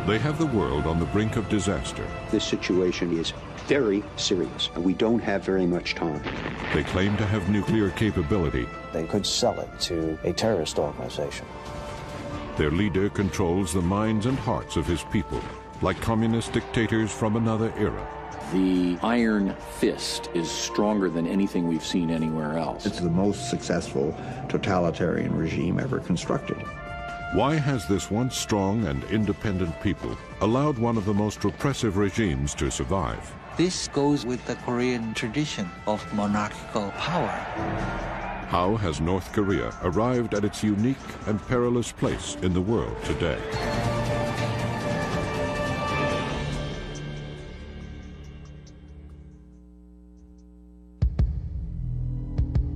They have the world on the brink of disaster. This situation is very serious, and we don't have very much time. They claim to have nuclear capability. They could sell it to a terrorist organization. Their leader controls the minds and hearts of his people, like communist dictators from another era. The iron fist is stronger than anything we've seen anywhere else. It's the most successful totalitarian regime ever constructed. Why has this once strong and independent people allowed one of the most repressive regimes to survive? This goes with the Korean tradition of monarchical power. How has North Korea arrived at its unique and perilous place in the world today?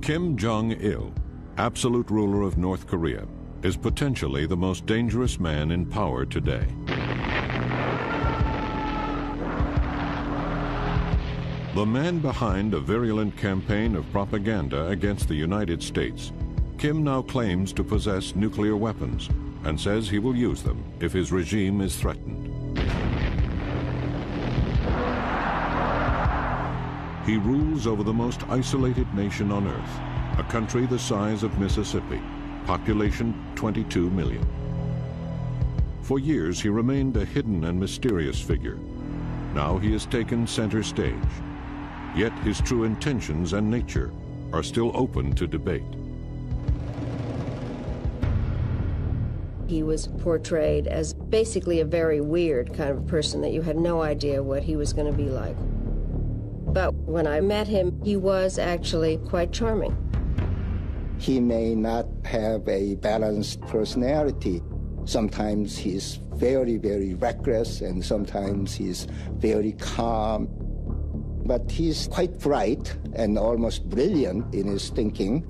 Kim Jong-il, absolute ruler of North Korea, is potentially the most dangerous man in power today. The man behind a virulent campaign of propaganda against the United States, Kim now claims to possess nuclear weapons and says he will use them if his regime is threatened. He rules over the most isolated nation on Earth, a country the size of Mississippi, population 22 million. For years, he remained a hidden and mysterious figure. Now he has taken center stage. Yet his true intentions and nature are still open to debate. He was portrayed as basically a very weird kind of person that you had no idea what he was going to be like. But when I met him, he was actually quite charming. He may not have a balanced personality. Sometimes he's very, very reckless, and sometimes he's very calm. But he's quite bright and almost brilliant in his thinking.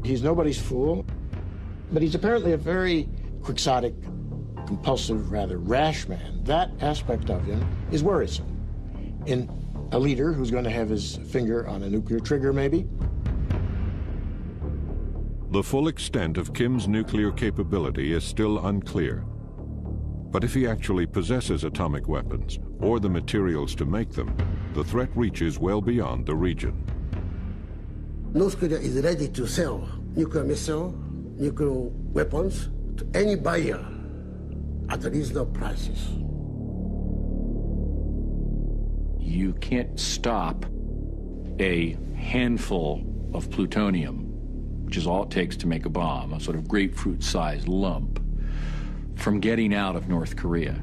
He's nobody's fool, but he's apparently a very quixotic, compulsive, rather rash man. That aspect of him is worrisome. In a leader who's going to have his finger on a nuclear trigger, maybe. The full extent of Kim's nuclear capability is still unclear. But if he actually possesses atomic weapons, or the materials to make them, the threat reaches well beyond the region. North Korea is ready to sell nuclear missile, nuclear weapons to any buyer at reasonable prices. You can't stop a handful of plutonium, which is all it takes to make a bomb, a sort of grapefruit-sized lump, from getting out of North Korea.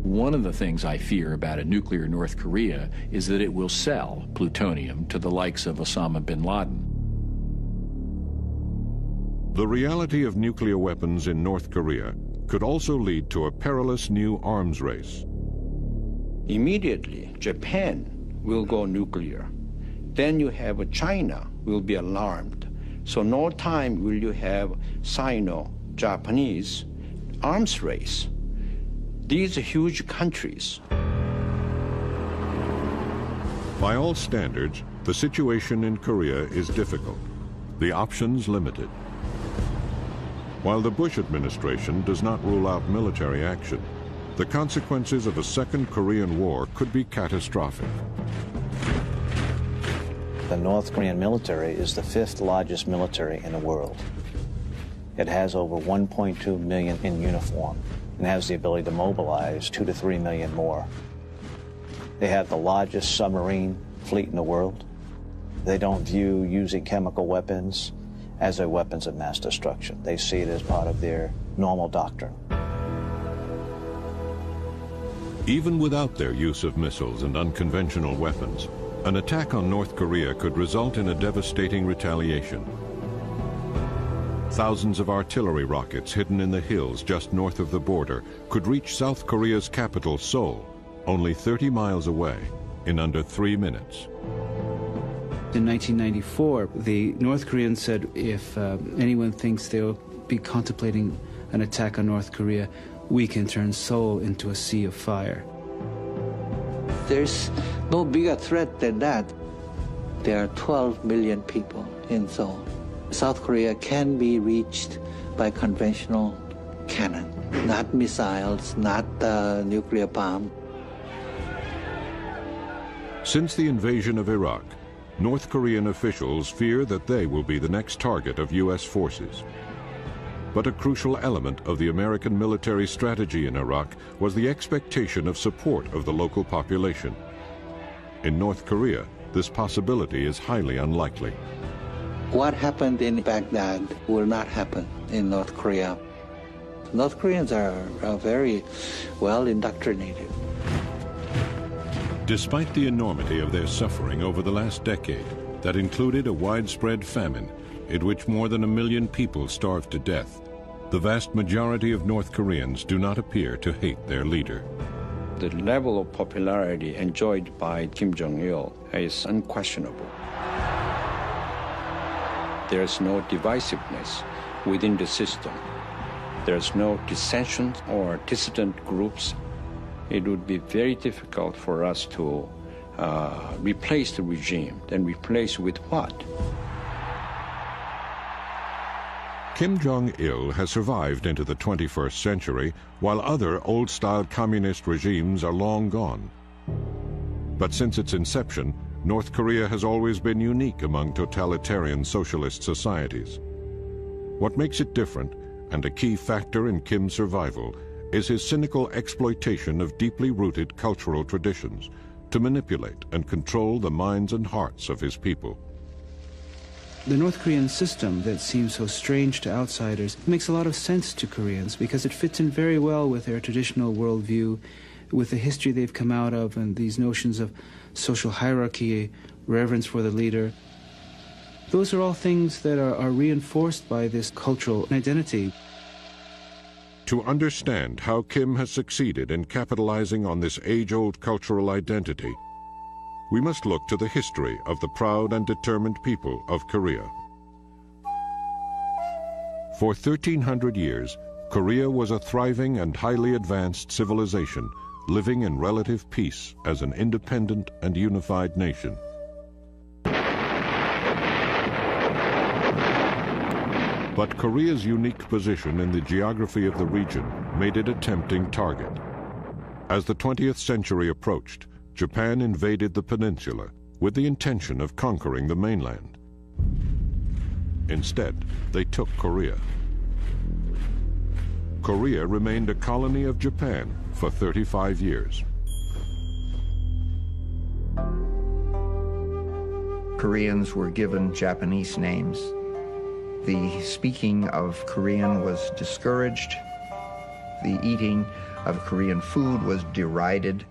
One of the things I fear about a nuclear North Korea is that it will sell plutonium to the likes of Osama bin Laden. The reality of nuclear weapons in North Korea could also lead to a perilous new arms race. Immediately, Japan will go nuclear. Then you have China will be alarmed. So no time will you have Sino-Japanese arms race. These are huge countries. By all standards, the situation in Korea is difficult, the options limited. While the Bush administration does not rule out military action, the consequences of a second Korean War could be catastrophic. The North Korean military is the 5th largest military in the world. It has over 1.2 million in uniform and has the ability to mobilize 2 to 3 million more. They have the largest submarine fleet in the world. They don't view using chemical weapons as their weapons of mass destruction. They see it as part of their normal doctrine. Even without their use of missiles and unconventional weapons, an attack on North Korea could result in a devastating retaliation. Thousands of artillery rockets hidden in the hills just north of the border could reach South Korea's capital, Seoul, only 30 miles away, in under 3 minutes. In 1994, the North Koreans said if anyone thinks they'll be contemplating an attack on North Korea, we can turn Seoul into a sea of fire. There's no bigger threat than that. There are 12 million people in Seoul. South Korea can be reached by conventional cannon. not missiles, not nuclear bomb. Since the invasion of Iraq, North Korean officials fear that they will be the next target of U.S. forces. But a crucial element of the American military strategy in Iraq was the expectation of support of the local population. In North Korea, this possibility is highly unlikely. What happened in Baghdad will not happen in North Korea. North Koreans are very well indoctrinated. Despite the enormity of their suffering over the last decade, that included a widespread famine in which more than 1 million people starved to death, the vast majority of North Koreans do not appear to hate their leader. The level of popularity enjoyed by Kim Jong-il is unquestionable. There's no divisiveness within the system. There's no dissension or dissident groups. It would be very difficult for us to replace the regime. Then replace with what? Kim Jong-il has survived into the 21st century, while other old-style communist regimes are long gone. But since its inception, North Korea has always been unique among totalitarian socialist societies. What makes it different, and a key factor in Kim's survival, is his cynical exploitation of deeply rooted cultural traditions to manipulate and control the minds and hearts of his people. The North Korean system that seems so strange to outsiders makes a lot of sense to Koreans because it fits in very well with their traditional worldview, with the history they've come out of and these notions of social hierarchy, reverence for the leader. Those are all things that are reinforced by this cultural identity. To understand how Kim has succeeded in capitalizing on this age-old cultural identity, we must look to the history of the proud and determined people of Korea. For 1,300 years, Korea was a thriving and highly advanced civilization, living in relative peace as an independent and unified nation. But Korea's unique position in the geography of the region made it a tempting target. As the 20th century approached, Japan invaded the peninsula with the intention of conquering the mainland. Instead, they took Korea. Korea remained a colony of Japan for 35 years. Koreans were given Japanese names. The speaking of Korean was discouraged. The eating of Korean food was derided.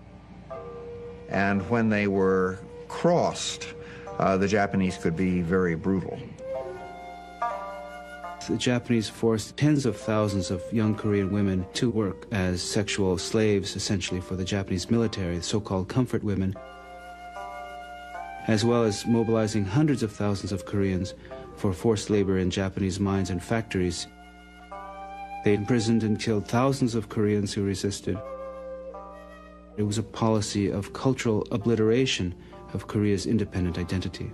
And when they were crossed, the Japanese could be very brutal. The Japanese forced tens of thousands of young Korean women to work as sexual slaves, essentially, for the Japanese military, the so-called comfort women, as well as mobilizing hundreds of thousands of Koreans for forced labor in Japanese mines and factories. They imprisoned and killed thousands of Koreans who resisted. It was a policy of cultural obliteration of Korea's independent identity.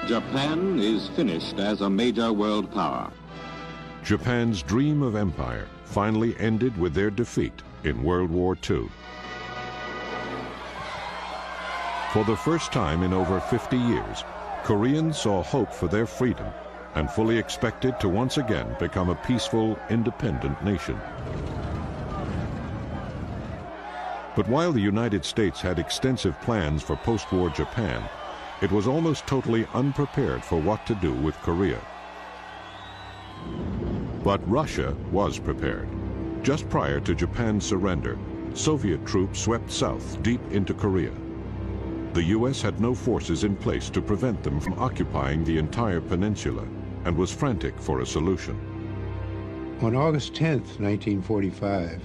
Japan is finished as a major world power. Japan's dream of empire finally ended with their defeat in World War II. For the first time in over 50 years, Koreans saw hope for their freedom and fully expected to once again become a peaceful, independent nation. But while the United States had extensive plans for post-war Japan, it was almost totally unprepared for what to do with Korea. But Russia was prepared. Just prior to Japan's surrender, Soviet troops swept south deep into Korea. The U.S. had no forces in place to prevent them from occupying the entire peninsula and was frantic for a solution. On August 10th, 1945,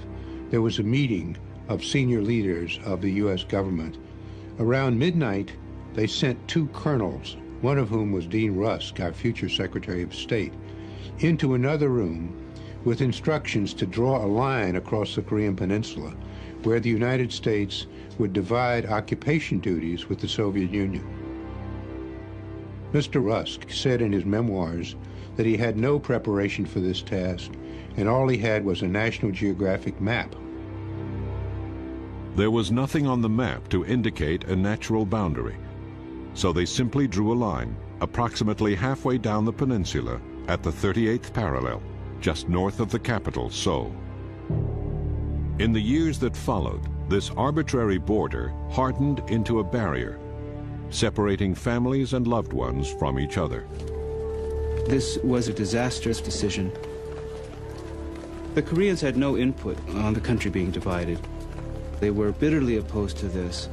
there was a meeting of senior leaders of the U.S. government. Around midnight, they sent two colonels, one of whom was Dean Rusk, our future Secretary of State, into another room with instructions to draw a line across the Korean peninsula where the United States would divide occupation duties with the Soviet Union. Mr. Rusk said in his memoirs that he had no preparation for this task, and all he had was a National Geographic map. There was nothing on the map to indicate a natural boundary, so they simply drew a line approximately halfway down the peninsula at the 38th parallel, just north of the capital, Seoul. In the years that followed, this arbitrary border hardened into a barrier, separating families and loved ones from each other. This was a disastrous decision. The Koreans had no input on the country being divided. They were bitterly opposed to this.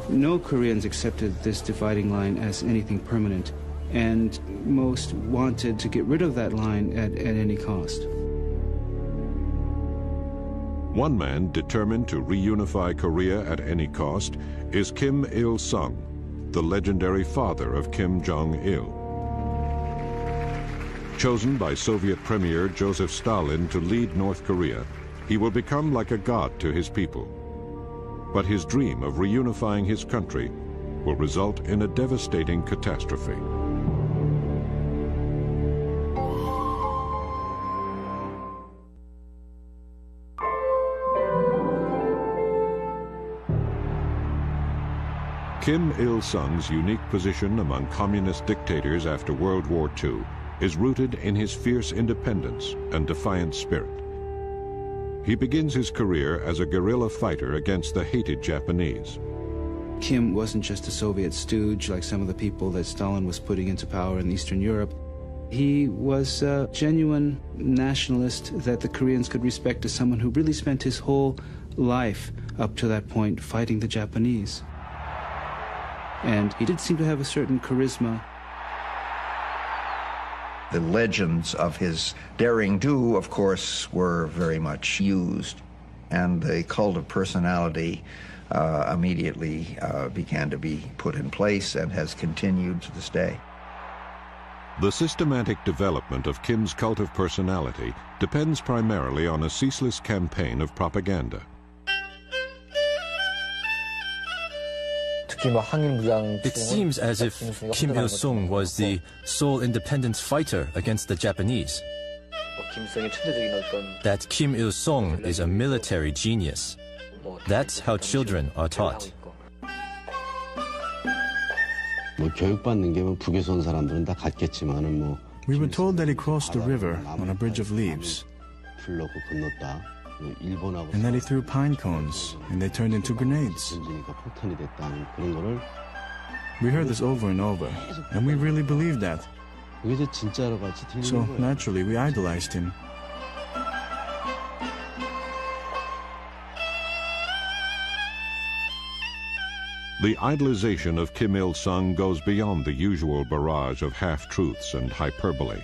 No Koreans accepted this dividing line as anything permanent, and most wanted to get rid of that line at any cost. One man determined to reunify Korea at any cost is Kim Il-sung, the legendary father of Kim Jong-il. Chosen by Soviet Premier Joseph Stalin to lead North Korea, he will become like a god to his people. But his dream of reunifying his country will result in a devastating catastrophe. Kim Il-sung's unique position among communist dictators after World War II is rooted in his fierce independence and defiant spirit. He begins his career as a guerrilla fighter against the hated Japanese. Kim wasn't just a Soviet stooge like some of the people that Stalin was putting into power in Eastern Europe. He was a genuine nationalist that the Koreans could respect as someone who really spent his whole life up to that point fighting the Japanese. And he did seem to have a certain charisma. The legends of his daring do, of course, were very much used, and the cult of personality immediately began to be put in place and has continued to this day. The systematic development of Kim's cult of personality depends primarily on a ceaseless campaign of propaganda. It seems as if Kim Il-sung was the sole independence fighter against the Japanese. That Kim Il-sung is a military genius. That's how children are taught. We were told that he crossed the river on a bridge of leaves, and that he threw pine cones, and they turned into grenades. We heard this over and over, and we really believed that. So naturally, we idolized him. The idolization of Kim Il-sung goes beyond the usual barrage of half-truths and hyperbole.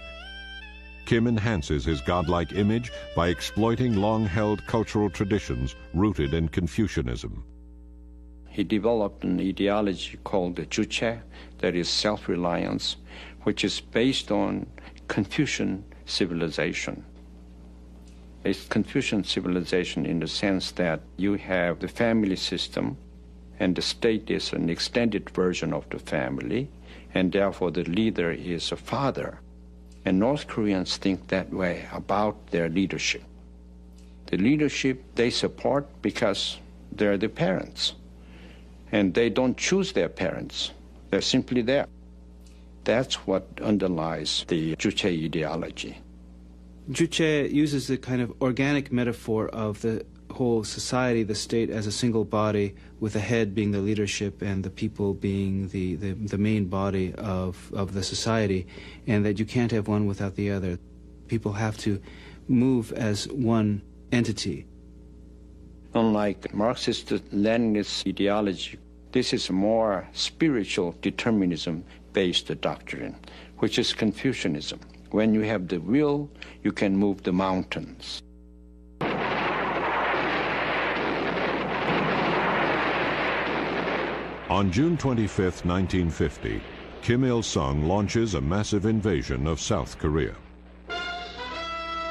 Kim enhances his godlike image by exploiting long-held cultural traditions rooted in Confucianism. He developed an ideology called the Juche, that is self-reliance, which is based on Confucian civilization. It's Confucian civilization in the sense that you have the family system, and the state is an extended version of the family, and therefore the leader is a father. And North Koreans think that way about their leadership. The leadership they support because they're the parents. And they don't choose their parents. They're simply there. That's what underlies the Juche ideology. Juche uses the kind of organic metaphor of the whole society, the state as a single body, with the head being the leadership and the people being the main body of the society, and that you can't have one without the other. People have to move as one entity. Unlike Marxist-Leninist ideology, this is more spiritual determinism-based doctrine, which is Confucianism. When you have the will, you can move the mountains. On June 25, 1950, Kim Il-sung launches a massive invasion of South Korea.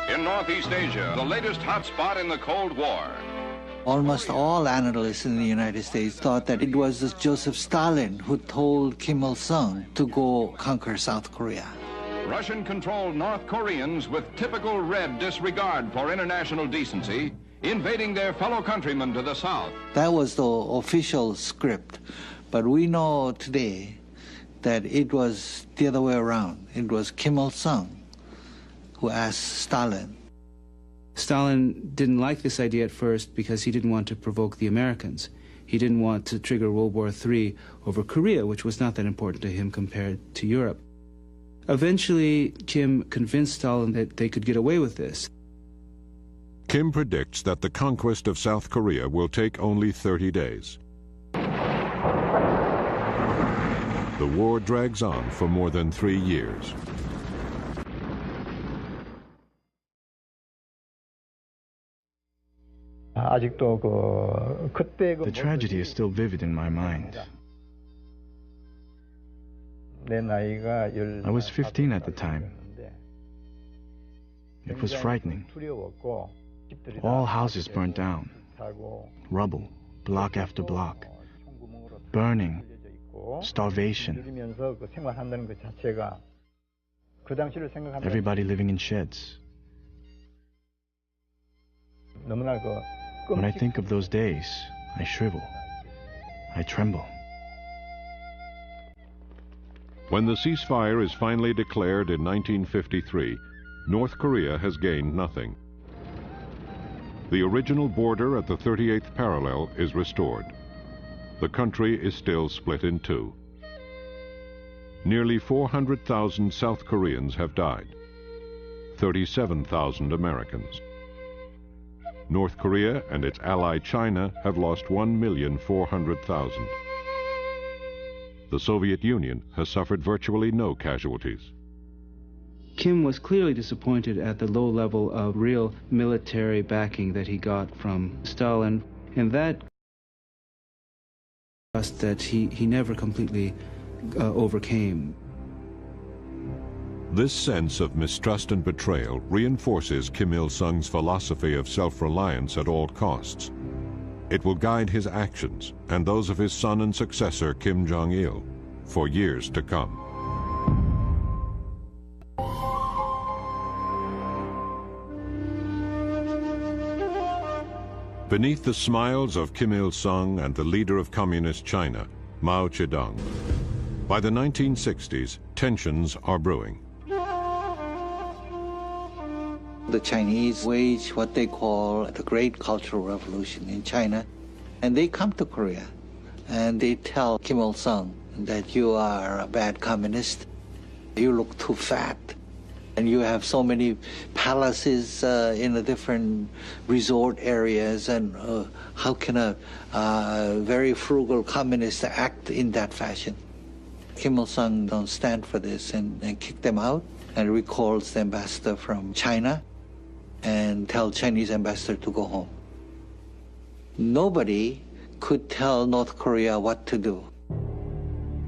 In Northeast Asia, the latest hotspot in the Cold War. Almost all analysts in the United States thought that it was Joseph Stalin who told Kim Il-sung to go conquer South Korea. Russian-controlled North Koreans with typical red disregard for international decency, invading their fellow countrymen to the south. That was the official script. But we know today that it was the other way around. It was Kim Il-sung who asked Stalin. Stalin didn't like this idea at first because he didn't want to provoke the Americans. He didn't want to trigger World War III over Korea, which was not that important to him compared to Europe. Eventually, Kim convinced Stalin that they could get away with this. Kim predicts that the conquest of South Korea will take only 30 days. The war drags on for more than 3 years. The tragedy is still vivid in my mind. I was 15 at the time. It was frightening. All houses burnt down, rubble, block after block, burning, starvation. Everybody living in sheds. When I think of those days, I shrivel. I tremble. When the ceasefire is finally declared in 1953, North Korea has gained nothing. The original border at the 38th parallel is restored. The country is still split in two. Nearly 400,000 South Koreans have died, 37,000 Americans. North Korea and its ally China have lost 1,400,000. The Soviet Union has suffered virtually no casualties. Kim was clearly disappointed at the low level of real military backing that he got from Stalin, and that he never completely overcame. This sense of mistrust and betrayal reinforces Kim Il-sung's philosophy of self-reliance at all costs. It will guide his actions and those of his son and successor Kim Jong-il for years to come. Beneath the smiles of Kim Il-sung and the leader of communist China, Mao Zedong, by the 1960s, tensions are brewing. The Chinese wage what they call the Great Cultural Revolution in China, and they come to Korea, and they tell Kim Il-sung that you are a bad communist, you look too fat, and you have so many palaces in the different resort areas, and how can a very frugal communist act in that fashion? Kim Il-sung don't stand for this and kick them out, and recalls the ambassador from China and tell Chinese ambassador to go home. Nobody could tell North Korea what to do.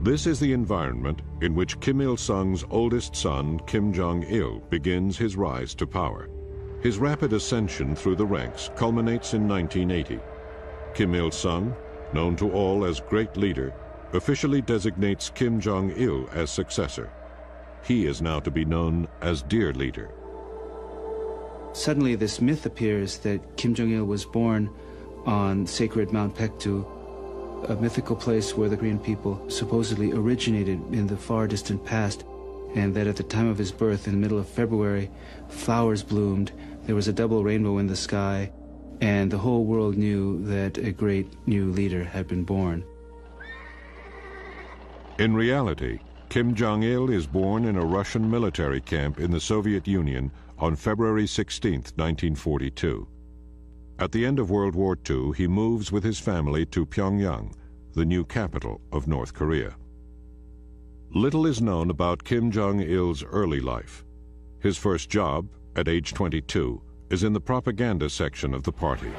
This is the environment in which Kim Il-sung's oldest son, Kim Jong-il, begins his rise to power. His rapid ascension through the ranks culminates in 1980. Kim Il-sung, known to all as Great Leader, officially designates Kim Jong-il as successor. He is now to be known as Dear Leader. Suddenly this myth appears that Kim Jong-il was born on sacred Mount Paektu, a mythical place where the Korean people supposedly originated in the far distant past, and that at the time of his birth, in the middle of February, flowers bloomed, there was a double rainbow in the sky, and the whole world knew that a great new leader had been born. In reality, Kim Jong-il is born in a Russian military camp in the Soviet Union on February 16, 1942. At the end of World War II, he moves with his family to Pyongyang, the new capital of North Korea. Little is known about Kim Jong-il's early life. His first job, at age 22, is in the propaganda section of the party.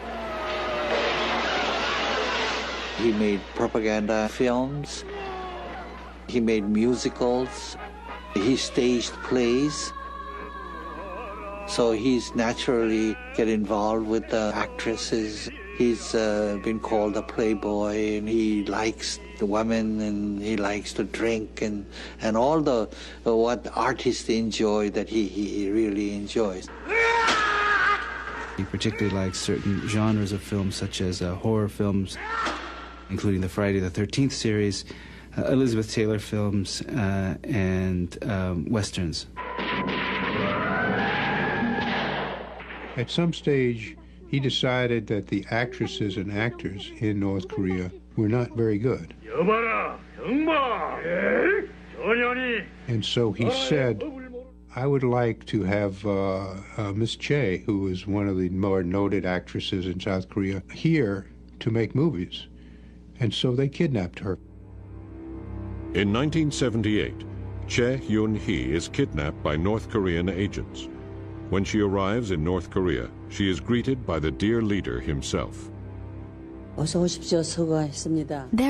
He made propaganda films, he made musicals, he staged plays. So he's naturally get involved with the actresses. He's been called a playboy, and he likes the women, and he likes to drink, and all the what artists enjoy that he really enjoys. He particularly likes certain genres of films, such as horror films, including the Friday the 13th series, Elizabeth Taylor films, and westerns. At some stage, he decided that the actresses and actors in North Korea were not very good. And so he said, I would like to have Miss Chae, who is one of the more noted actresses in South Korea, here to make movies. And so they kidnapped her. In 1978, Chae Yoon-hee is kidnapped by North Korean agents. When she arrives in North Korea, she is greeted by the dear leader himself. There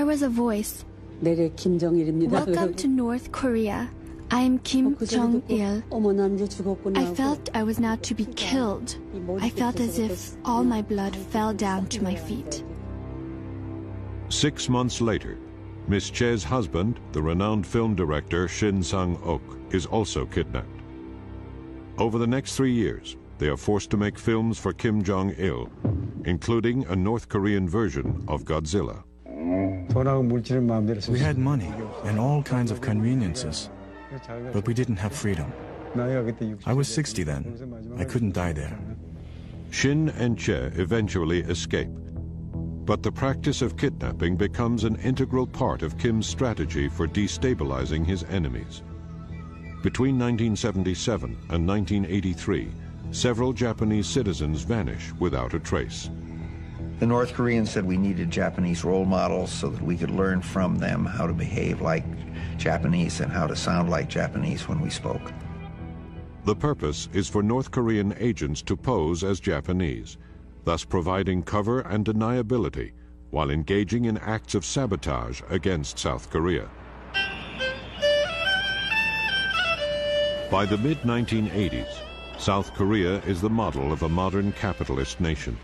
was a voice. Welcome to North Korea. I am Kim Jong-il. I felt I was now to be killed. I felt as if all my blood fell down to my feet. 6 months later, Miss Chae's husband, the renowned film director Shin Sang-ok, is also kidnapped. Over the next 3 years, they are forced to make films for Kim Jong-il, including a North Korean version of Godzilla. We had money and all kinds of conveniences, but we didn't have freedom. I was 60 then. I couldn't die there. Shin and Chae eventually escape, but the practice of kidnapping becomes an integral part of Kim's strategy for destabilizing his enemies. Between 1977 and 1983, several Japanese citizens vanish without a trace. The North Koreans said we needed Japanese role models so that we could learn from them how to behave like Japanese and how to sound like Japanese when we spoke. The purpose is for North Korean agents to pose as Japanese, thus providing cover and deniability while engaging in acts of sabotage against South Korea. By the mid-1980s, South Korea is the model of a modern capitalist nation.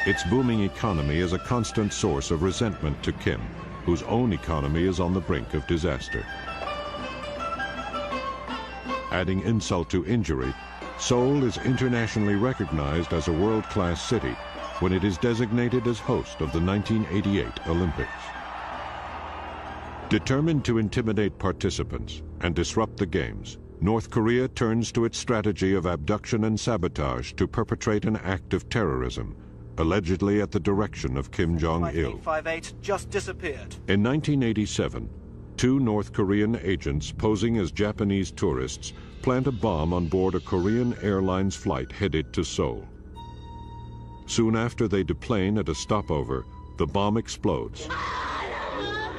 Its booming economy is a constant source of resentment to Kim, whose own economy is on the brink of disaster. Adding insult to injury, Seoul is internationally recognized as a world-class city when it is designated as host of the 1988 Olympics. Determined to intimidate participants and disrupt the Games, North Korea turns to its strategy of abduction and sabotage to perpetrate an act of terrorism, allegedly at the direction of Kim Jong-il. 5858 just disappeared. In 1987, 2 North Korean agents posing as Japanese tourists plant a bomb on board a Korean Airlines flight headed to Seoul. Soon after they deplane at a stopover, the bomb explodes,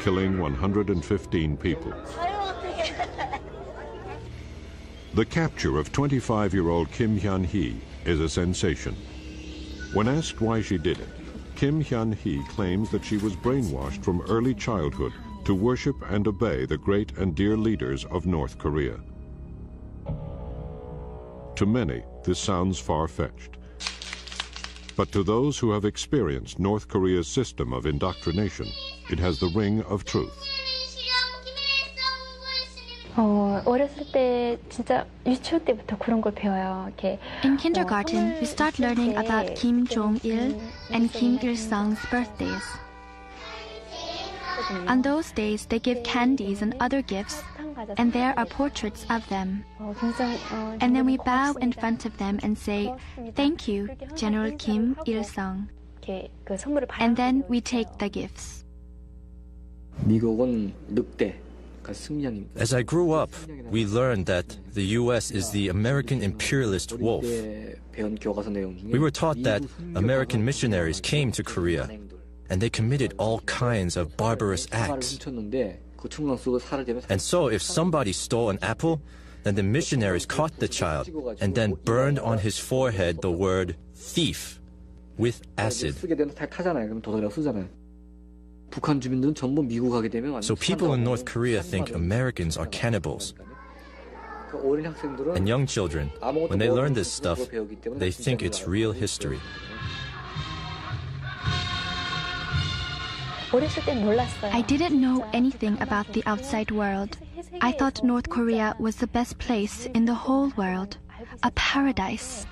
killing 115 people. The capture of 25-year-old Kim Hyun-hee is a sensation. When asked why she did it, Kim Hyun-hee claims that she was brainwashed from early childhood to worship and obey the great and dear leaders of North Korea. To many, this sounds far-fetched. But to those who have experienced North Korea's system of indoctrination, it has the ring of truth. 어렸을 때 진짜 유치원 때부터 그런 걸 배워요. 이렇게 In kindergarten, we start learning about Kim Jong-il and Kim Il-sung's birthdays. On those days, they give candies and other gifts, and there are portraits of them. And then we bow in front of them and say, "Thank you, General Kim Il-sung." And then we take the gifts. 미국은 늑대. As I grew up, we learned that the U.S. is the American imperialist wolf. We were taught that American missionaries came to Korea and they committed all kinds of barbarous acts. And so if somebody stole an apple, then the missionaries caught the child and then burned on his forehead the word thief with acid. So people in North Korea think Americans are cannibals. And young children, when they learn this stuff, they think it's real history. I didn't know anything about the outside world. I thought North Korea was the best place in the whole world, a paradise.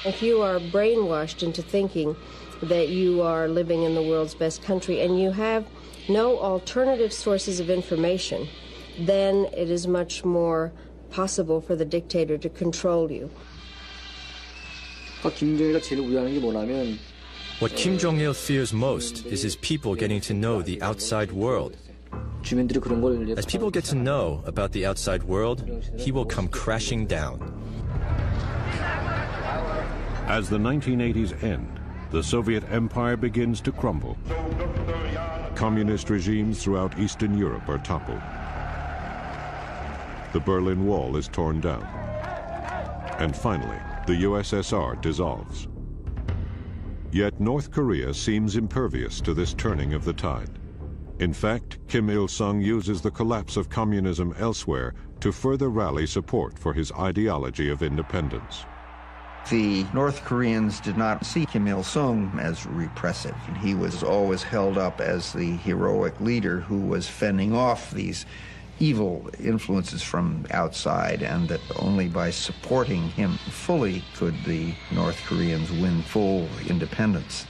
If you are brainwashed into thinking that you are living in the world's best country and you have no alternative sources of information, then it is much more possible for the dictator to control you. What Kim Jong-il fears most is his people getting to know the outside world. As people get to know about the outside world, he will come crashing down. As the 1980s end, the Soviet Empire begins to crumble. Communist regimes throughout Eastern Europe are toppled. The Berlin Wall is torn down. And finally, the USSR dissolves. Yet North Korea seems impervious to this turning of the tide. In fact, Kim Il-sung uses the collapse of communism elsewhere to further rally support for his ideology of independence. The North Koreans did not see Kim Il-sung as repressive. He was always held up as the heroic leader who was fending off these evil influences from outside, and that only by supporting him fully could the North Koreans win full independence.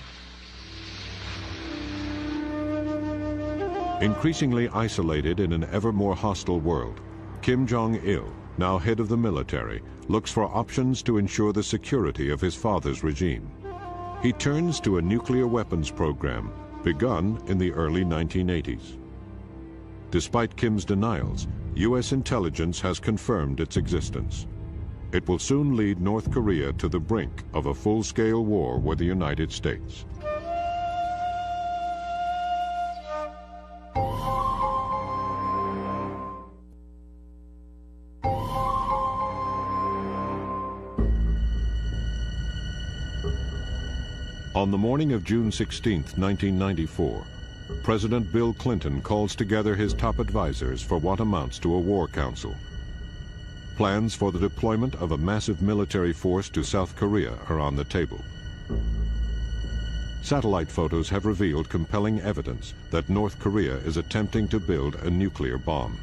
Increasingly isolated in an ever more hostile world, Kim Jong-il, now head of the military, looks for options to ensure the security of his father's regime. He turns to a nuclear weapons program begun in the early 1980s. Despite Kim's denials, U.S. intelligence has confirmed its existence. It will soon lead North Korea to the brink of a full-scale war with the United States. On the morning of June 16, 1994, President Bill Clinton calls together his top advisors for what amounts to a war council. Plans for the deployment of a massive military force to South Korea are on the table. Satellite photos have revealed compelling evidence that North Korea is attempting to build a nuclear bomb.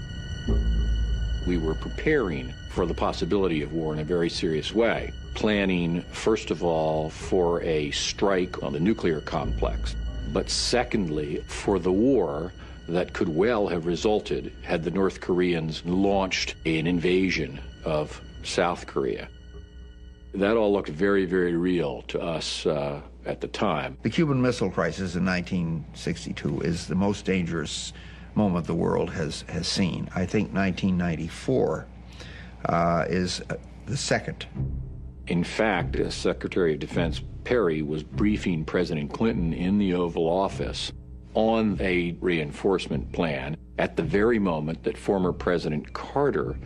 We were preparing for the possibility of war in a very serious way, planning, first of all, for a strike on the nuclear complex, but secondly, for the war that could well have resulted had the North Koreans launched an invasion of South Korea. That all looked very, very real to us at the time. The Cuban Missile Crisis in 1962 is the most dangerous moment the world has seen. I think 1994 is the second. In fact, Secretary of Defense Perry was briefing President Clinton in the Oval Office on a reinforcement plan at the very moment that former President Carter,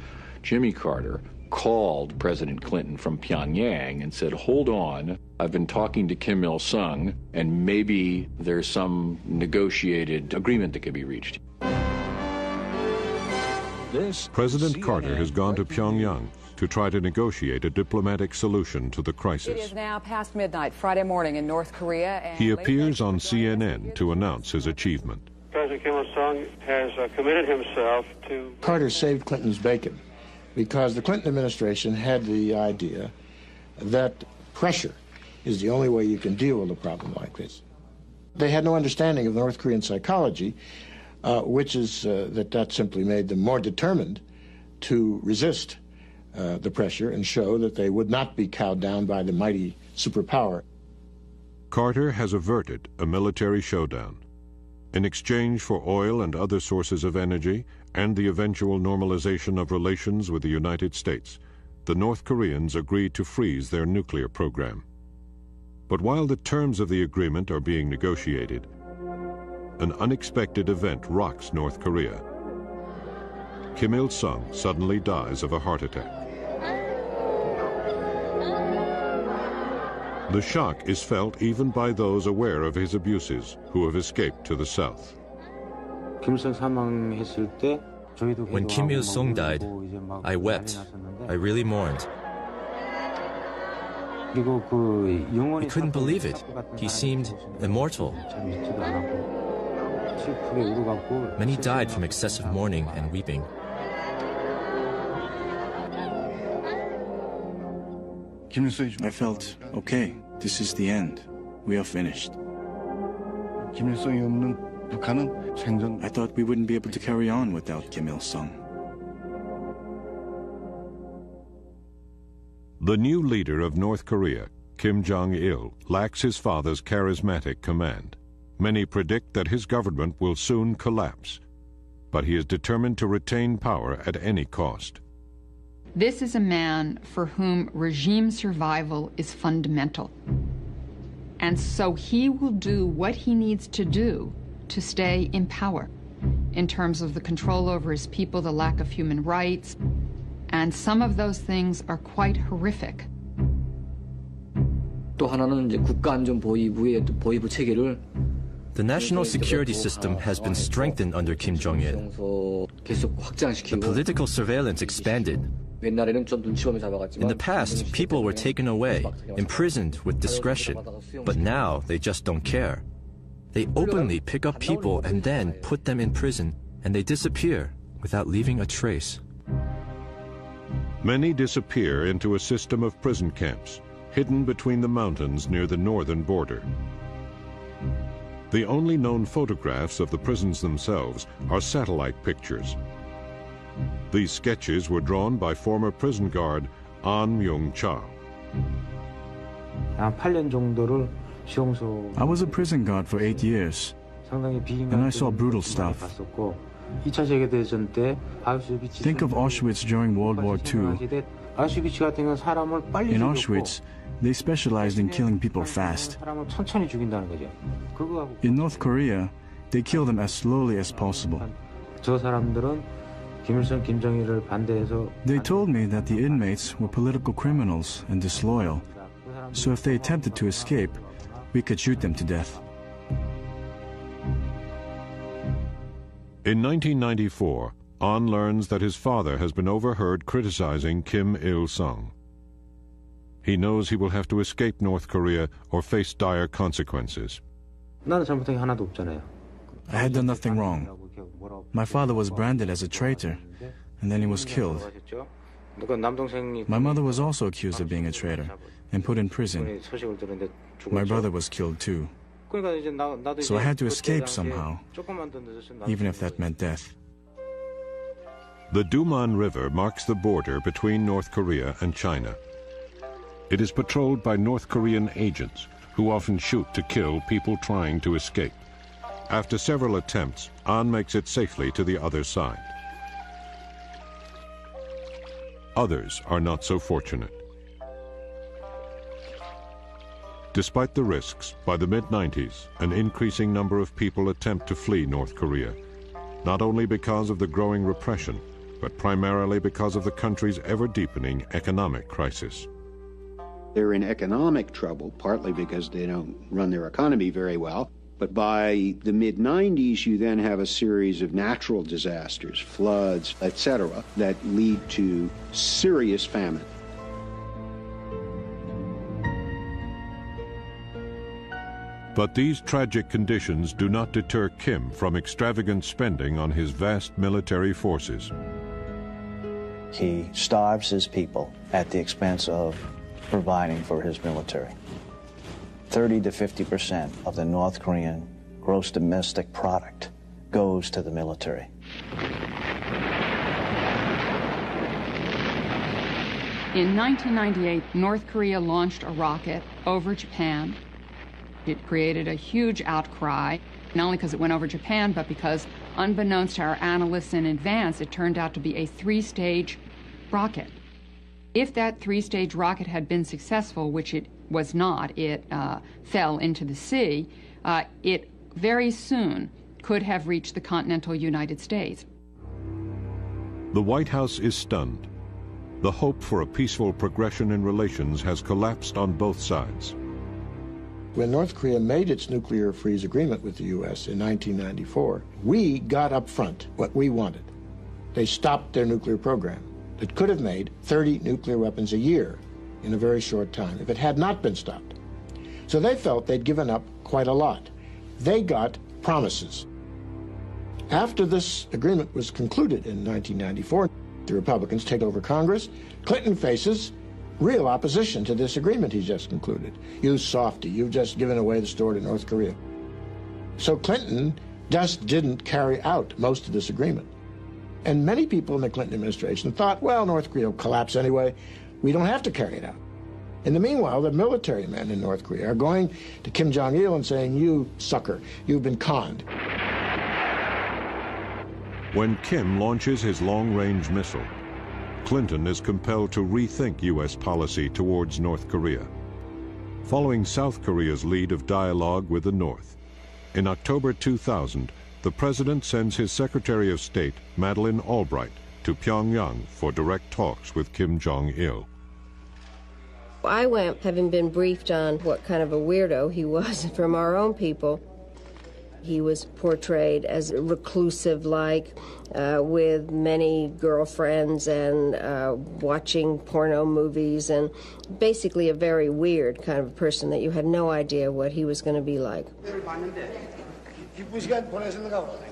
Jimmy Carter, called President Clinton from Pyongyang and said, "Hold on, I've been talking to Kim Il-sung, and maybe there's some negotiated agreement that could be reached." President Carter has gone to Pyongyang to try to negotiate a diplomatic solution to the crisis. It is now past midnight Friday morning in North Korea. And he appears on CNN to announce his achievement. President Kim Il-sung has committed himself to... Carter saved Clinton's bacon because the Clinton administration had the idea that pressure is the only way you can deal with a problem like this. They had no understanding of North Korean psychology, which is that simply made them more determined to resist the pressure and show that they would not be cowed down by the mighty superpower. Carter has averted a military showdown. In exchange for oil and other sources of energy and the eventual normalization of relations with the United States, the North Koreans agreed to freeze their nuclear program. But while the terms of the agreement are being negotiated, an unexpected event rocks North Korea. Kim Il-sung suddenly dies of a heart attack. The shock is felt even by those aware of his abuses who have escaped to the south. When Kim Il-sung died, I wept. I really mourned. He couldn't believe it. He seemed immortal. Many died from excessive mourning and weeping. I felt, okay, this is the end. We are finished. I thought we wouldn't be able to carry on without Kim Il-sung. The new leader of North Korea, Kim Jong-il, lacks his father's charismatic command. Many predict that his government will soon collapse, but he is determined to retain power at any cost. This is a man for whom regime survival is fundamental. And so he will do what he needs to do to stay in power, in terms of the control over his people, the lack of human rights, and some of those things are quite horrific. The national security system has been strengthened under Kim Jong-il. The political surveillance expanded. In the past, people were taken away, imprisoned with discretion, but now they just don't care. They openly pick up people and then put them in prison, and they disappear without leaving a trace. Many disappear into a system of prison camps, hidden between the mountains near the northern border. The only known photographs of the prisons themselves are satellite pictures. These sketches were drawn by former prison guard An Myung-cha. I was a prison guard for 8 years, and I saw brutal stuff. Think of Auschwitz during World War II. In Auschwitz, they specialized in killing people fast. In North Korea, they kill them as slowly as possible. They told me that the inmates were political criminals and disloyal, so if they attempted to escape, we could shoot them to death. In 1994, An learns that his father has been overheard criticizing Kim Il-sung. He knows he will have to escape North Korea or face dire consequences. I had done nothing wrong. My father was branded as a traitor, and then he was killed. My mother was also accused of being a traitor and put in prison. My brother was killed too. So I had to escape somehow, even if that meant death. The Duman River marks the border between North Korea and China. It is patrolled by North Korean agents who often shoot to kill people trying to escape. After several attempts, An makes it safely to the other side. Others are not so fortunate. Despite the risks, by the mid-90s, an increasing number of people attempt to flee North Korea, not only because of the growing repression, but primarily because of the country's ever-deepening economic crisis. They're in economic trouble, partly because they don't run their economy very well. But by the mid-90s, you then have a series of natural disasters, floods, etc., that lead to serious famine. But these tragic conditions do not deter Kim from extravagant spending on his vast military forces. He starves his people at the expense of providing for his military. 30 to 50% of the North Korean gross domestic product goes to the military. In 1998, North Korea launched a rocket over Japan. It created a huge outcry, not only because it went over Japan, but because, unbeknownst to our analysts in advance, it turned out to be a 3-stage rocket. If that 3-stage rocket had been successful, which it was not, it fell into the sea, it very soon could have reached the continental United States. The White House is stunned. The hope for a peaceful progression in relations has collapsed on both sides. When North Korea made its nuclear freeze agreement with the U.S. in 1994, we got up front what we wanted. They stopped their nuclear program that could have made 30 nuclear weapons a year. in a very short time if it had not been stopped. So they felt they'd given up quite a lot. They got promises. After this agreement was concluded in 1994, the Republicans take over Congress. Clinton faces real opposition to this agreement he's just concluded. You softy, you've just given away the store to North Korea. So Clinton just didn't carry out most of this agreement. And many people in the Clinton administration thought, well, North Korea will collapse anyway. We don't have to carry it out. In the meanwhile, the military men in North Korea are going to Kim Jong-il and saying, you sucker, you've been conned. When Kim launches his long-range missile, Clinton is compelled to rethink U.S. policy towards North Korea. Following South Korea's lead of dialogue with the North, in October 2000, the president sends his Secretary of State, Madeleine Albright, to Pyongyang for direct talks with Kim Jong-il. I went, having been briefed on what kind of a weirdo he was from our own people. He was portrayed as reclusive-like, with many girlfriends and watching porno movies, and basically a very weird kind of person that you had no idea what he was going to be like.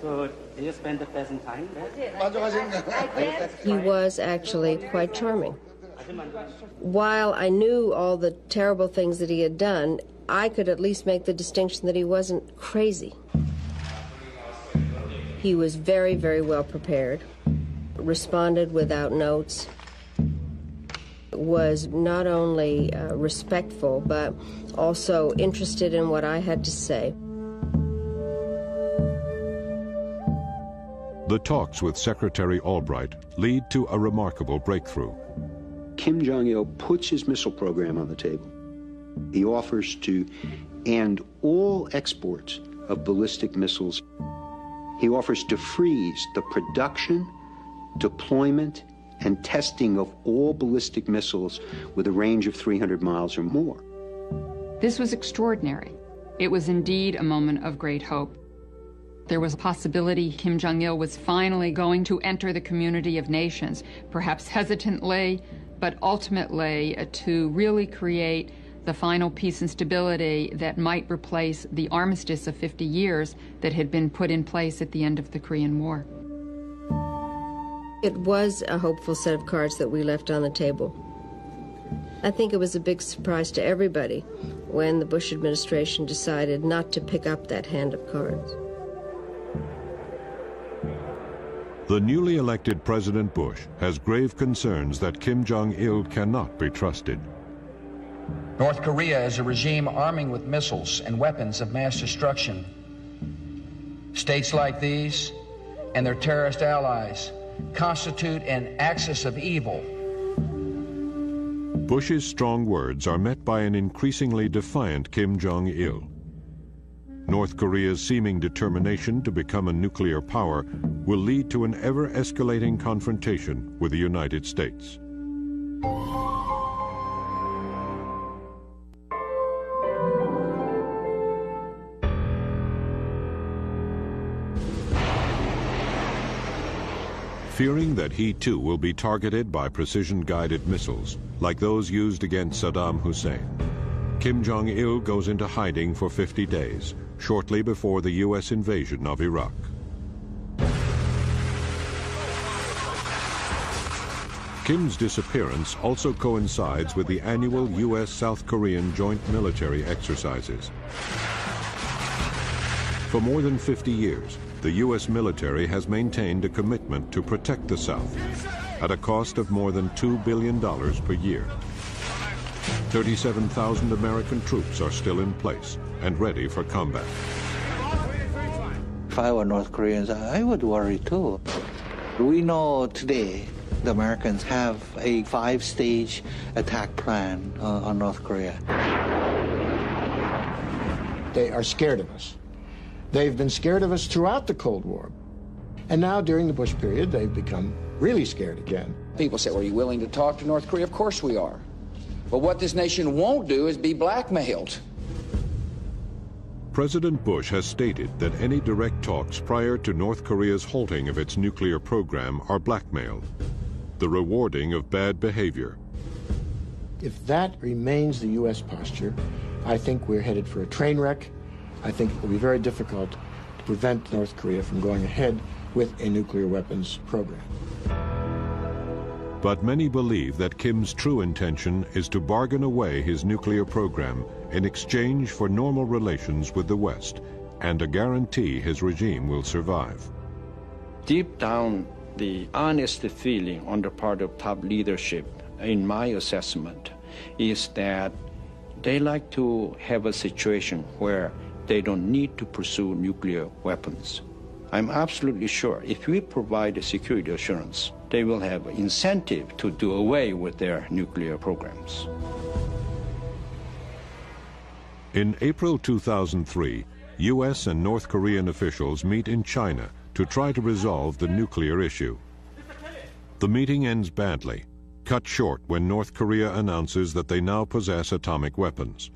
So you spend the pleasant time there? He was actually quite charming. While I knew all the terrible things that he had done, I could at least make the distinction that he wasn't crazy. He was very, very well prepared, responded without notes, was not only respectful, but also interested in what I had to say. The talks with Secretary Albright lead to a remarkable breakthrough. Kim Jong-il puts his missile program on the table. He offers to end all exports of ballistic missiles. He offers to freeze the production, deployment, and testing of all ballistic missiles with a range of 300 miles or more. This was extraordinary. It was indeed a moment of great hope. There was a possibility Kim Jong-il was finally going to enter the community of nations, perhaps hesitantly, but ultimately to really create the final peace and stability that might replace the armistice of 50 years that had been put in place at the end of the Korean War. It was a hopeful set of cards that we left on the table. I think it was a big surprise to everybody when the Bush administration decided not to pick up that hand of cards. The newly elected President Bush has grave concerns that Kim Jong-il cannot be trusted. North Korea is a regime arming with missiles and weapons of mass destruction. States like these and their terrorist allies constitute an axis of evil. Bush's strong words are met by an increasingly defiant Kim Jong-il. North Korea's seeming determination to become a nuclear power will lead to an ever-escalating confrontation with the United States. Fearing that he too will be targeted by precision-guided missiles, like those used against Saddam Hussein, Kim Jong-il goes into hiding for 50 days, shortly before the U.S. invasion of Iraq. Kim's disappearance also coincides with the annual U.S.-South Korean joint military exercises. For more than 50 years, the U.S. military has maintained a commitment to protect the South at a cost of more than $2 billion per year. 37,000 American troops are still in place and ready for combat. If I were North Koreans, I would worry too. We know today the Americans have a 5-stage attack plan on North Korea. They are scared of us. They've been scared of us throughout the Cold War. And now, during the Bush period, they've become really scared again. People say, well, are you willing to talk to North Korea? Of course we are. But what this nation won't do is be blackmailed. President Bush has stated that any direct talks prior to North Korea's halting of its nuclear program are blackmail, the rewarding of bad behavior. If that remains the U.S. posture, I think we're headed for a train wreck. I think it will be very difficult to prevent North Korea from going ahead with a nuclear weapons program. But many believe that Kim's true intention is to bargain away his nuclear program in exchange for normal relations with the West and a guarantee his regime will survive. Deep down, the honest feeling on the part of top leadership, in my assessment, is that they like to have a situation where they don't need to pursue nuclear weapons. I'm absolutely sure if we provide a security assurance, they will have an incentive to do away with their nuclear programs. In April 2003, U.S. and North Korean officials meet in China to try to resolve the nuclear issue. The meeting ends badly, cut short when North Korea announces that they now possess atomic weapons.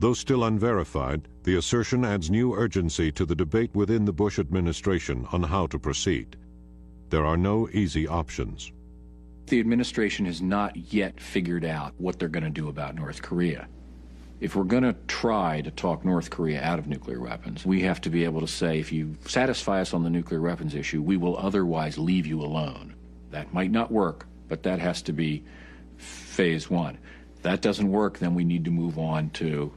Though still unverified, the assertion adds new urgency to the debate within the Bush administration on how to proceed. There are no easy options. The administration has not yet figured out what they're going to do about North Korea. If we're going to try to talk North Korea out of nuclear weapons, we have to be able to say, if you satisfy us on the nuclear weapons issue, we will otherwise leave you alone. That might not work, but that has to be phase one. If that doesn't work, then we need to move on to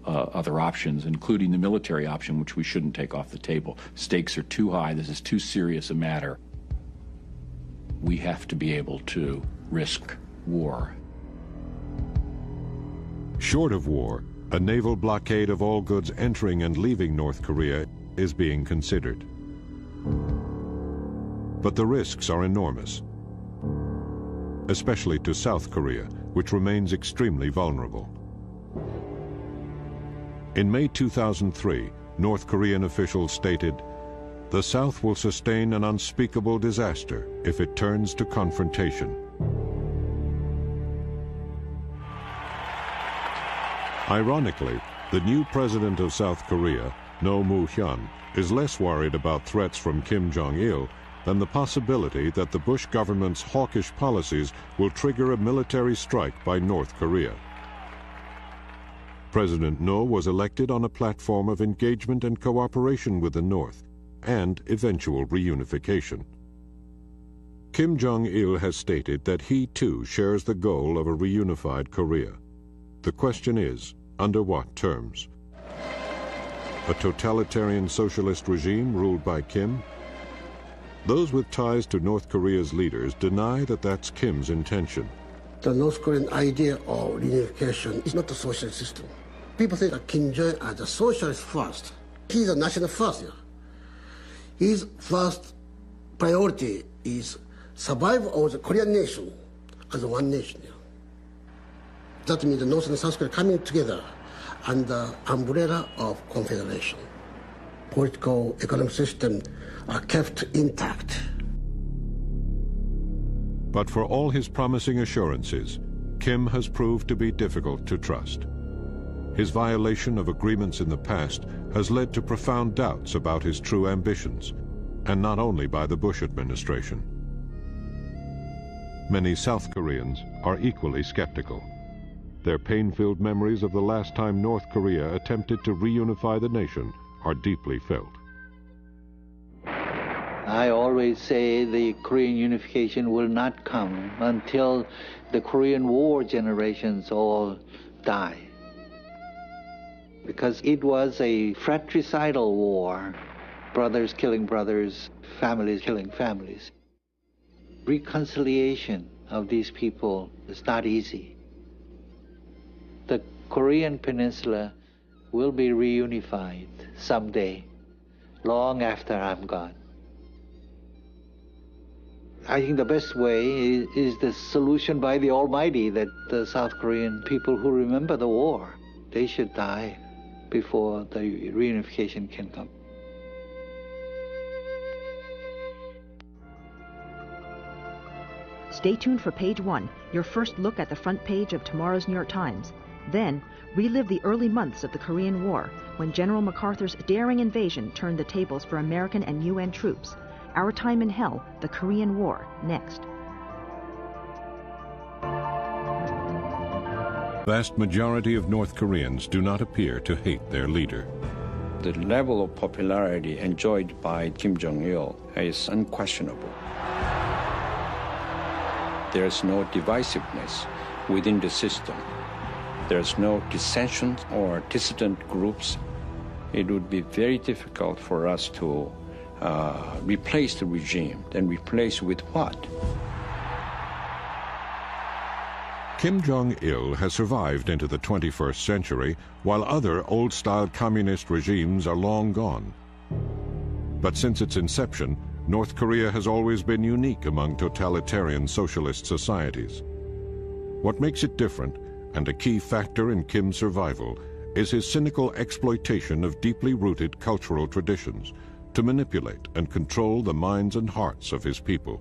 other options, including the military option, which we shouldn't take off the table. Stakes are too high. This is too serious a matter. We have to be able to risk war. Short of war, a naval blockade of all goods entering and leaving North Korea is being considered. But the risks are enormous, especially to South Korea, which remains extremely vulnerable. In May 2003, North Korean officials stated, "The South will sustain an unspeakable disaster if it turns to confrontation." Ironically, the new president of South Korea, No Moo-hyun, is less worried about threats from Kim Jong-il than the possibility that the Bush government's hawkish policies will trigger a military strike by North Korea. President No was elected on a platform of engagement and cooperation with the North and eventual reunification. Kim Jong-il has stated that he too shares the goal of a reunified Korea. The question is, under what terms? A totalitarian socialist regime ruled by Kim? Those with ties to North Korea's leaders deny that that's Kim's intention. The North Korean idea of reunification is not a socialist system. People think that Kim Jong-un is a socialist first. He's a national first. Yeah. His first priority is survival of the Korean nation as one nation. Yeah. That means the North and South Korea coming together under umbrella of confederation. Political, economic system are kept intact. But for all his promising assurances, Kim has proved to be difficult to trust. His violation of agreements in the past has led to profound doubts about his true ambitions, and not only by the Bush administration. Many South Koreans are equally skeptical. Their pain-filled memories of the last time North Korea attempted to reunify the nation are deeply felt. I always say the Korean unification will not come until the Korean War generations all die. Because it was a fratricidal war, brothers killing brothers, families killing families. Reconciliation of these people is not easy. The Korean Peninsula will be reunified someday, long after I'm gone. I think the best way is the solution by the Almighty, that the South Korean people who remember the war, they should die before the reunification can come. Stay tuned for Page 1, your first look at the front page of tomorrow's New York Times. Then, relive the early months of the Korean War, when General MacArthur's daring invasion turned the tables for American and UN troops. Our Time in Hell, the Korean War, next. vast majority of North Koreans do not appear to hate their leader. The level of popularity enjoyed by Kim Jong-il is unquestionable. There's no divisiveness within the system. There's no dissension or dissident groups. It would be very difficult for us to replace the regime. Then replace with what? Kim Jong-il has survived into the 21st century, while other old-style communist regimes are long gone. But since its inception, North Korea has always been unique among totalitarian socialist societies. What makes it different, and a key factor in Kim's survival, is his cynical exploitation of deeply rooted cultural traditions to manipulate and control the minds and hearts of his people.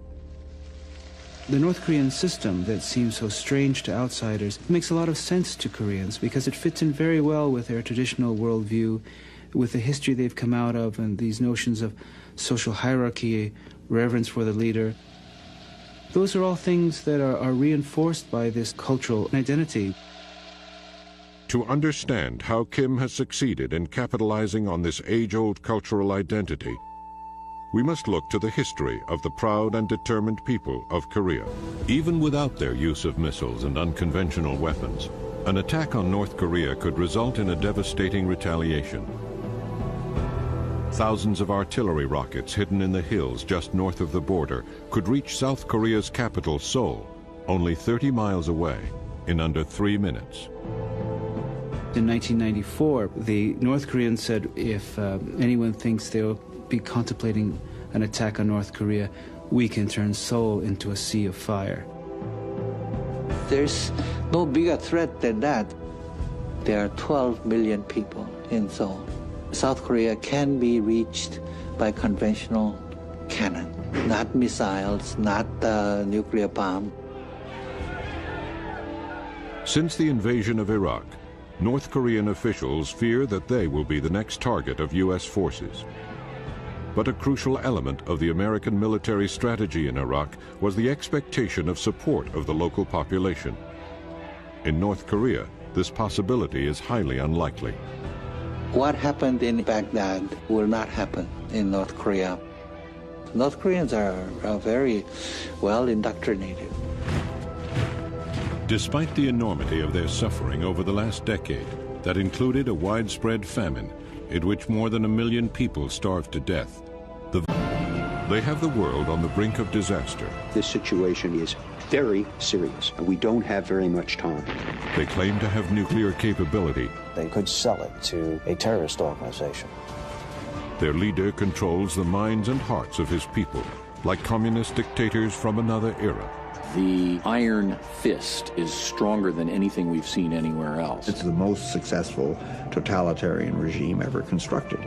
The North Korean system that seems so strange to outsiders makes a lot of sense to Koreans because it fits in very well with their traditional worldview, with the history they've come out of and these notions of social hierarchy, reverence for the leader. Those are all things that are reinforced by this cultural identity. To understand how Kim has succeeded in capitalizing on this age-old cultural identity, we must look to the history of the proud and determined people of Korea. Even without their use of missiles and unconventional weapons, an attack on North Korea could result in a devastating retaliation. Thousands of artillery rockets hidden in the hills just north of the border could reach South Korea's capital, Seoul, only 30 miles away, in under 3 minutes. In 1994, the North Koreans said if anyone thinks they'll be contemplating an attack on North Korea, we can turn Seoul into a sea of fire. There's no bigger threat than that. There are 12 million people in Seoul. South Korea can be reached by conventional cannon, not missiles, not nuclear bomb. Since the invasion of Iraq, North Korean officials fear that they will be the next target of U.S. forces. But a crucial element of the American military strategy in Iraq was the expectation of support of the local population. In North Korea, this possibility is highly unlikely. What happened in Baghdad will not happen in North Korea. North Koreans are very well indoctrinated. Despite the enormity of their suffering over the last decade, that included a widespread famine in which more than 1 million people starved to death, they have the world on the brink of disaster. This situation is very serious, and we don't have very much time. They claim to have nuclear capability. They could sell it to a terrorist organization. Their leader controls the minds and hearts of his people, like communist dictators from another era. The iron fist is stronger than anything we've seen anywhere else. It's the most successful totalitarian regime ever constructed.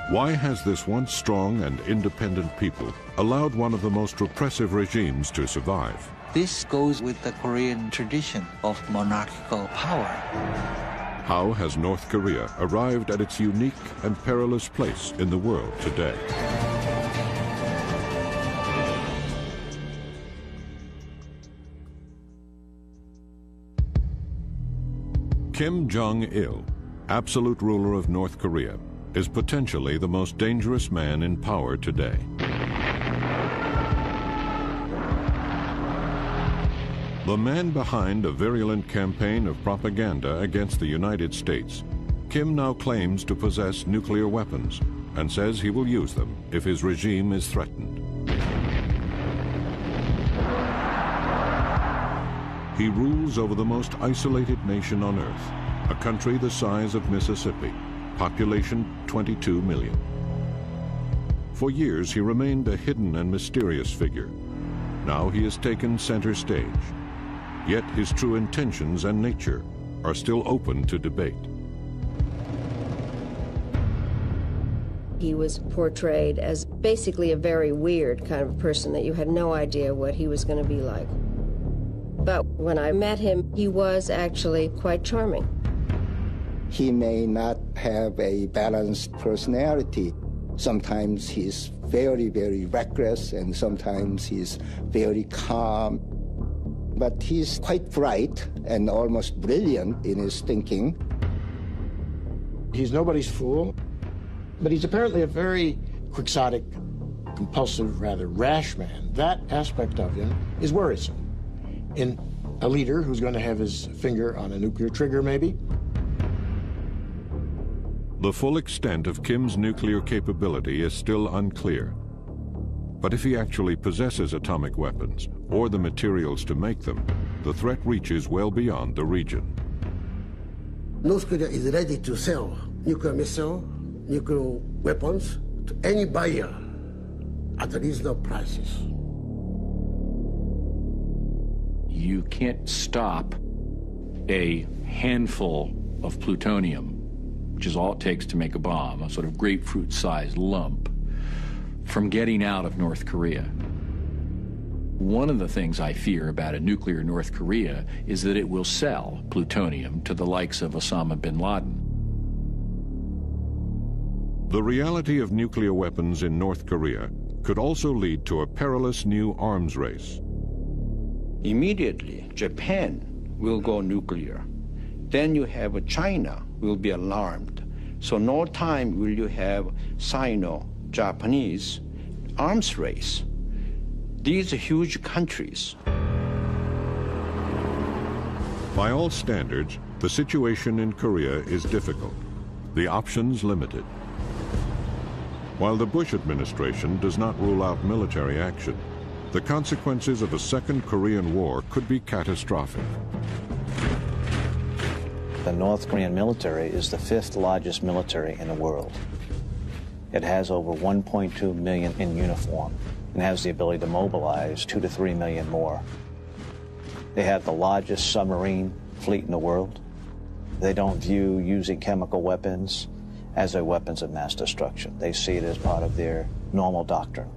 Why has this once strong and independent people allowed one of the most repressive regimes to survive? This goes with the Korean tradition of monarchical power. How has North Korea arrived at its unique and perilous place in the world today? Kim Jong-il, absolute ruler of North Korea, is potentially the most dangerous man in power today. The man behind a virulent campaign of propaganda against the United States, Kim now claims to possess nuclear weapons and says he will use them if his regime is threatened. He rules over the most isolated nation on earth, a country the size of Mississippi, population 22 million. For years, he remained a hidden and mysterious figure. Now he has taken center stage. Yet his true intentions and nature are still open to debate. He was portrayed as basically a very weird kind of person that you had no idea what he was going to be like. But when I met him, he was actually quite charming. He may not have a balanced personality. Sometimes he's very, very reckless, and sometimes he's very calm. But he's quite bright and almost brilliant in his thinking. He's nobody's fool, but he's apparently a very quixotic, compulsive, rather rash man. That aspect of him is worrisome in a leader who's going to have his finger on a nuclear trigger, maybe. The full extent of Kim's nuclear capability is still unclear. But if he actually possesses atomic weapons or the materials to make them, the threat reaches well beyond the region. North Korea is ready to sell nuclear missile, nuclear weapons to any buyer at reasonable prices. You can't stop a handful of plutonium, which is all it takes to make a bomb, a sort of grapefruit-sized lump, from getting out of North Korea. One of the things I fear about a nuclear North Korea is that it will sell plutonium to the likes of Osama bin Laden. The reality of nuclear weapons in North Korea could also lead to a perilous new arms race. Immediately, Japan will go nuclear. Then you have China will be alarmed. So no time will you have Sino-Japanese arms race. These are huge countries. By all standards, the situation in Korea is difficult, the options limited. While the Bush administration does not rule out military action, the consequences of a second Korean War could be catastrophic. The North Korean military is the 5th largest military in the world. It has over 1.2 million in uniform and has the ability to mobilize 2 to 3 million more. They have the largest submarine fleet in the world. They don't view using chemical weapons as their weapons of mass destruction. They see it as part of their normal doctrine.